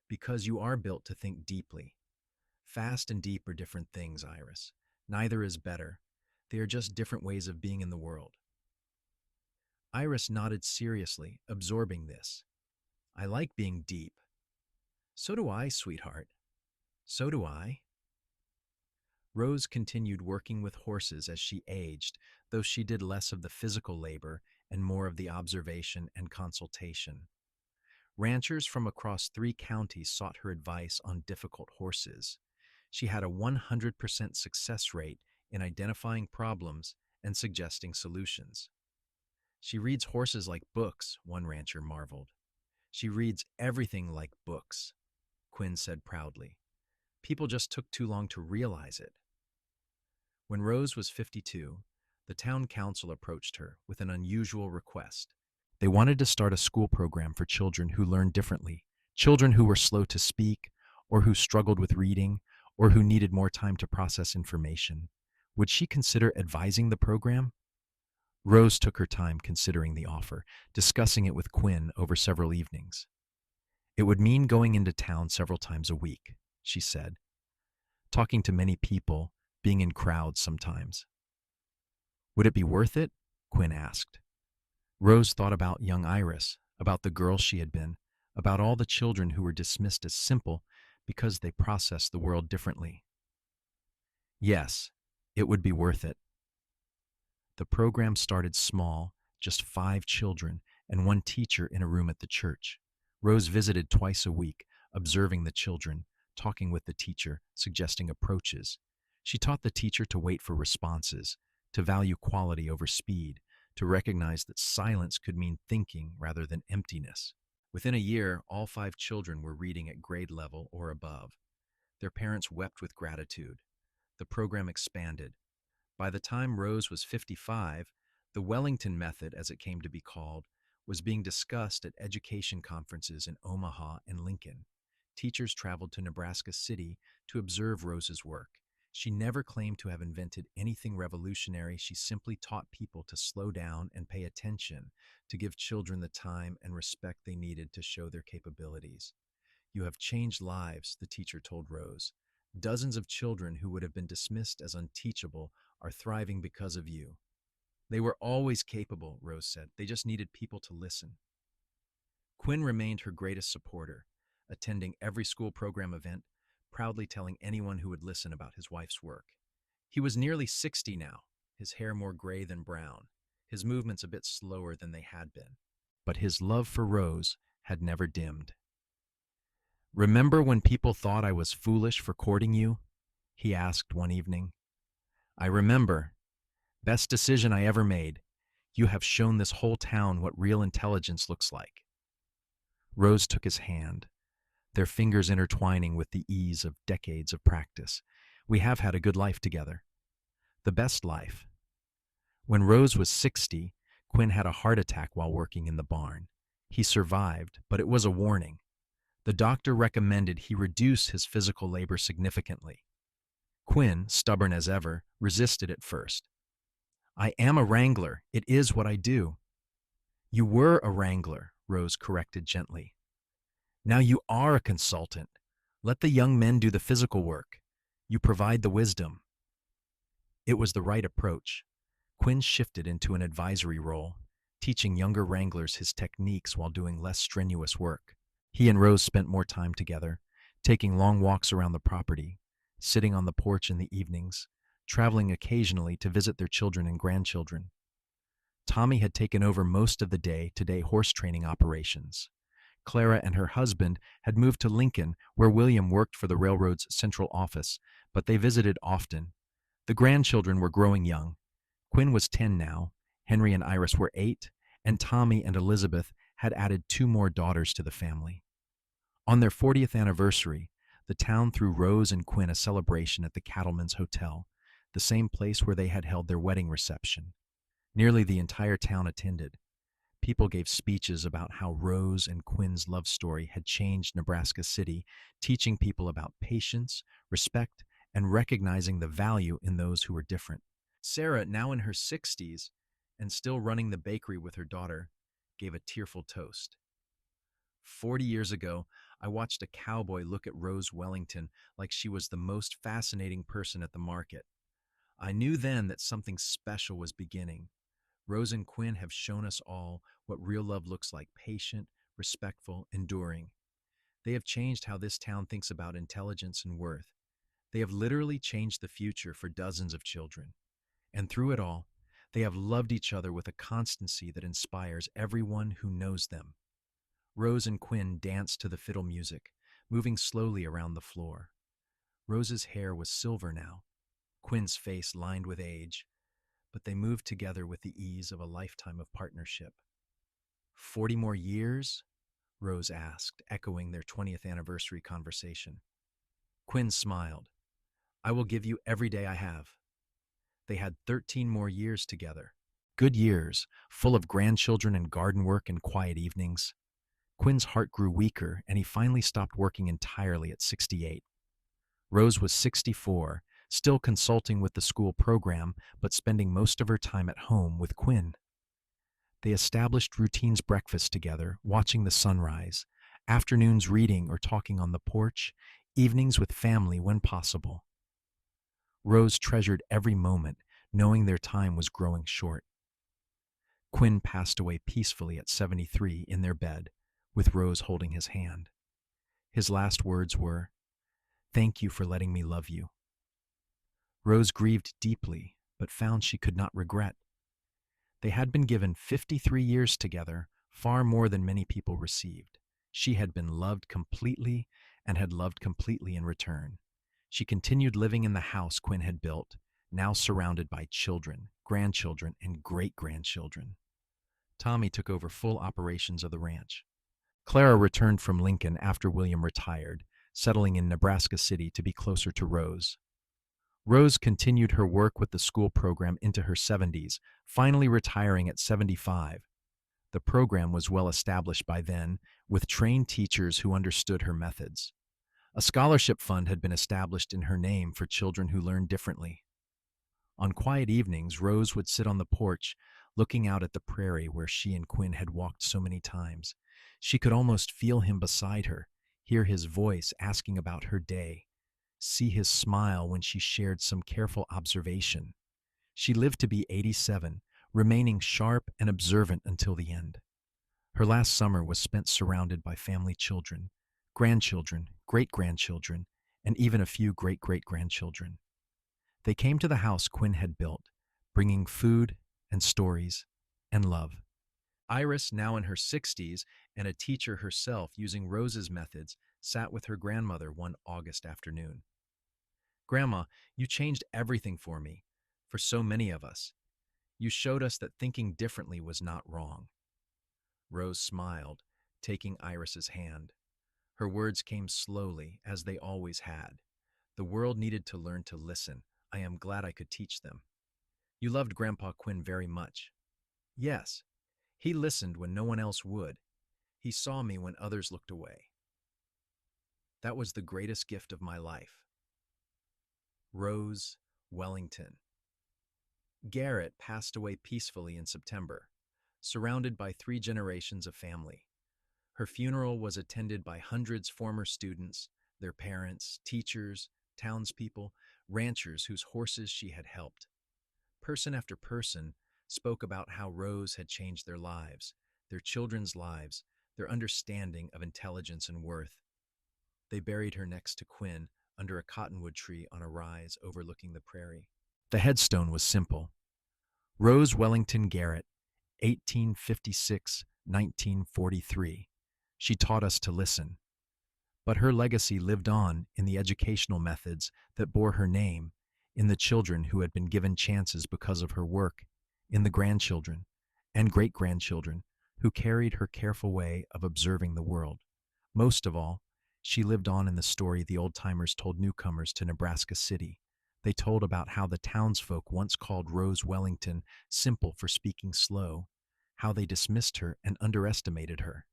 Speaker 1: Because you are built to think deeply. Fast and deep are different things, Iris. Neither is better. They are just different ways of being in the world. Iris nodded seriously, absorbing this. I like being deep. So do I, sweetheart. So do I. Rose continued working with horses as she aged, though she did less of the physical labor and more of the observation and consultation. Ranchers from across 3 counties sought her advice on difficult horses. She had a 100% success rate in identifying problems and suggesting solutions. She reads horses like books, one rancher marveled. She reads everything like books, Quinn said proudly. People just took too long to realize it. When Rose was 52, the town council approached her with an unusual request. They wanted to start a school program for children who learned differently, children who were slow to speak, or who struggled with reading, or who needed more time to process information. Would she consider advising the program? Rose took her time considering the offer, discussing it with Quinn over several evenings. It would mean going into town several times a week, she said, talking to many people, being in crowds sometimes. Would it be worth it? Quinn asked. Rose thought about young Iris, about the girl she had been, about all the children who were dismissed as simple because they processed the world differently. Yes, it would be worth it. The program started small, just 5 children and 1 teacher in a room at the church. Rose visited twice a week, observing the children, talking with the teacher, suggesting approaches. She taught the teacher to wait for responses, to value quality over speed, to recognize that silence could mean thinking rather than emptiness. Within a year, all 5 children were reading at grade level or above. Their parents wept with gratitude. The program expanded. By the time Rose was 55, the Wellington method, as it came to be called, was being discussed at education conferences in Omaha and Lincoln. Teachers traveled to Nebraska City to observe Rose's work. She never claimed to have invented anything revolutionary. She simply taught people to slow down and pay attention, to give children the time and respect they needed to show their capabilities. You have changed lives, the teacher told Rose. Dozens of children who would have been dismissed as unteachable are thriving because of you. They were always capable, Rose said. They just needed people to listen. Quinn remained her greatest supporter, attending every school program event, proudly telling anyone who would listen about his wife's work. He was nearly 60 now, his hair more gray than brown, his movements a bit slower than they had been. But his love for Rose had never dimmed. "Remember when people thought I was foolish for courting you?" he asked one evening. "I remember. Best decision I ever made. You have shown this whole town what real intelligence looks like." Rose took his hand, their fingers intertwining with the ease of decades of practice. "We have had a good life together. The best life." When Rose was 60, Quinn had a heart attack while working in the barn. He survived, but it was a warning. The doctor recommended he reduce his physical labor significantly. Quinn, stubborn as ever, resisted at first. "I am a wrangler. It is what I do." "You were a wrangler," Rose corrected gently. "Now you are a consultant. Let the young men do the physical work. You provide the wisdom." It was the right approach. Quinn shifted into an advisory role, teaching younger wranglers his techniques while doing less strenuous work. He and Rose spent more time together, taking long walks around the property, sitting on the porch in the evenings, traveling occasionally to visit their children and grandchildren. Tommy had taken over most of the day-to-day horse training operations. Clara and her husband had moved to Lincoln, where William worked for the railroad's central office, but they visited often. The grandchildren were growing young. Quinn was 10 now, Henry and Iris were 8, and Tommy and Elizabeth had added 2 more daughters to the family. On their 40th anniversary, the town threw Rose and Quinn a celebration at the Cattleman's Hotel, the same place where they had held their wedding reception. Nearly the entire town attended. People gave speeches about how Rose and Quinn's love story had changed Nebraska City, teaching people about patience, respect, and recognizing the value in those who were different. Sarah, now in her 60s and still running the bakery with her daughter, gave a tearful toast. 40 years ago, I watched a cowboy look at Rose Wellington like she was the most fascinating person at the market. I knew then that something special was beginning. Rose and Quinn have shown us all what real love looks like: patient, respectful, enduring. They have changed how this town thinks about intelligence and worth. They have literally changed the future for dozens of children. And through it all, they have loved each other with a constancy that inspires everyone who knows them. Rose and Quinn danced to the fiddle music, moving slowly around the floor. Rose's hair was silver now, Quinn's face lined with age, but they moved together with the ease of a lifetime of partnership. 40 more years? Rose asked, echoing their 20th anniversary conversation. Quinn smiled. "I will give you every day I have." They had 13 more years together. Good years, full of grandchildren and garden work and quiet evenings. Quinn's heart grew weaker, and he finally stopped working entirely at 68. Rose was 64, still consulting with the school program, but spending most of her time at home with Quinn. They established routines: breakfast together, watching the sunrise, afternoons reading or talking on the porch, evenings with family when possible. Rose treasured every moment, knowing their time was growing short. Quinn passed away peacefully at 73 in their bed, with Rose holding his hand. His last words were, "Thank you for letting me love you." Rose grieved deeply, but found she could not regret. They had been given 53 years together, far more than many people received. She had been loved completely and had loved completely in return. She continued living in the house Quinn had built, now surrounded by children, grandchildren, and great-grandchildren. Tommy took over full operations of the ranch. Clara returned from Lincoln after William retired, settling in Nebraska City to be closer to Rose. Rose continued her work with the school program into her 70s, finally retiring at 75. The program was well established by then, with trained teachers who understood her methods. A scholarship fund had been established in her name for children who learned differently. On quiet evenings, Rose would sit on the porch, looking out at the prairie where she and Quinn had walked so many times. She could almost feel him beside her, hear his voice asking about her day. see his smile when she shared some careful observation. She lived to be 87, remaining sharp and observant until the end. Her last summer was spent surrounded by family children, grandchildren, great-grandchildren, and even a few great-great-grandchildren. They came to the house Quinn had built, bringing food and stories and love. Iris, now in her 60s and a teacher herself using Rose's methods, sat with her grandmother one August afternoon. "Grandma, you changed everything for so many of us. You showed us that thinking differently was not wrong." Rose smiled, taking Iris's hand. Her words came slowly, as they always had. "The world needed to learn to listen. I am glad I could teach them." "You loved Grandpa Quinn very much." "Yes. He listened when no one else would. He saw me when others looked away. That was the greatest gift of my life." Rose, Wellington. Garrett passed away peacefully in September, surrounded by 3 generations of family. Her funeral was attended by hundreds former students, their parents, teachers, townspeople, ranchers whose horses she had helped. Person after person spoke about how Rose had changed their lives, their children's lives, their understanding of intelligence and worth. They buried her next to Quinn under a cottonwood tree on a rise overlooking the prairie. The headstone was simple. Rose Wellington Garrett, 1856-1943. She taught us to listen. But her legacy lived on in the educational methods that bore her name, in the children who had been given chances because of her work, in the grandchildren and great-grandchildren who carried her careful way of observing the world. Most of all, she lived on in the story the old-timers told newcomers to Nebraska City. They told about how the townsfolk once called Rose Wellington simple for speaking slow, how they dismissed her and underestimated her.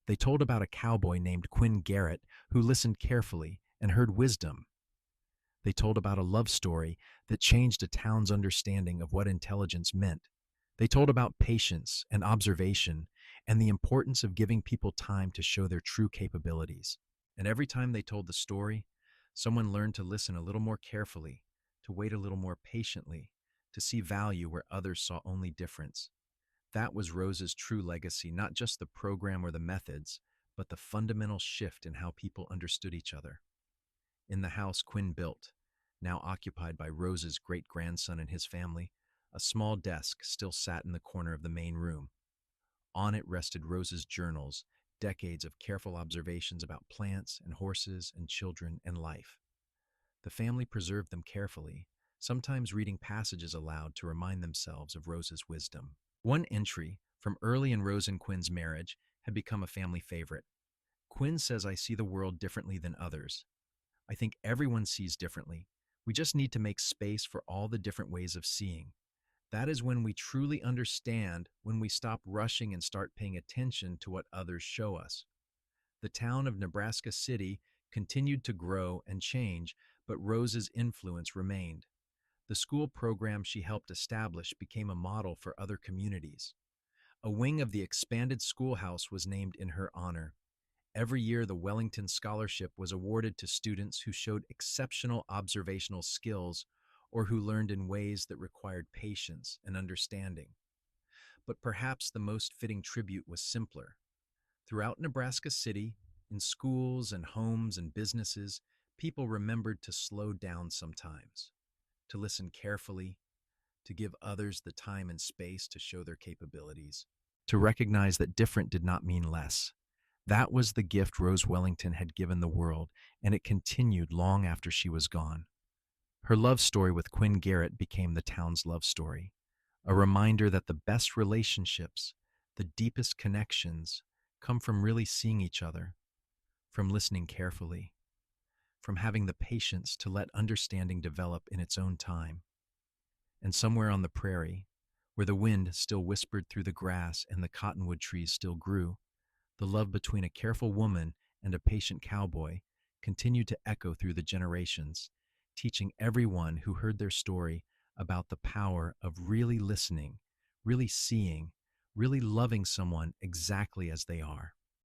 Speaker 1: They told about a cowboy named Quinn Garrett who listened carefully and heard wisdom. They told about a love story that changed a town's understanding of what intelligence meant. They told about patience and observation and the importance of giving people time to show their true capabilities. And every time they told the story, someone learned to listen a little more carefully, to wait a little more patiently, to see value where others saw only difference. That was Rose's true legacy, not just the program or the methods, but the fundamental shift in how people understood each other. In the house Quinn built, now occupied by Rose's great-grandson and his family, a small desk still sat in the corner of the main room. On it rested Rose's journals, decades of careful observations about plants and horses and children and life. The family preserved them carefully, sometimes reading passages aloud to remind themselves of Rose's wisdom. One entry from early in Rose and Quinn's marriage had become a family favorite. "Quinn says I see the world differently than others. I think everyone sees differently. We just need to make space for all the different ways of seeing. That is when we truly understand, when we stop rushing and start paying attention to what others show us." The town of Nebraska City continued to grow and change, but Rose's influence remained. The school program she helped establish became a model for other communities. A wing of the expanded schoolhouse was named in her honor. Every year, the Wellington Scholarship was awarded to students who showed exceptional observational skills or who learned in ways that required patience and understanding. But perhaps the most fitting tribute was simpler. Throughout Nebraska City, in schools and homes and businesses, people remembered to slow down sometimes, to listen carefully, to give others the time and space to show their capabilities, to recognize that different did not mean less. That was the gift Rose Wellington had given the world, and it continued long after she was gone. Her love story with Quinn Garrett became the town's love story, a reminder that the best relationships, the deepest connections, come from really seeing each other, from listening carefully, from having the patience to let understanding develop in its own time. And somewhere on the prairie, where the wind still whispered through the grass and the cottonwood trees still grew, the love between a careful woman and a patient cowboy continued to echo through the generations, teaching everyone who heard their story about the power of really listening, really seeing, really loving someone exactly as they are.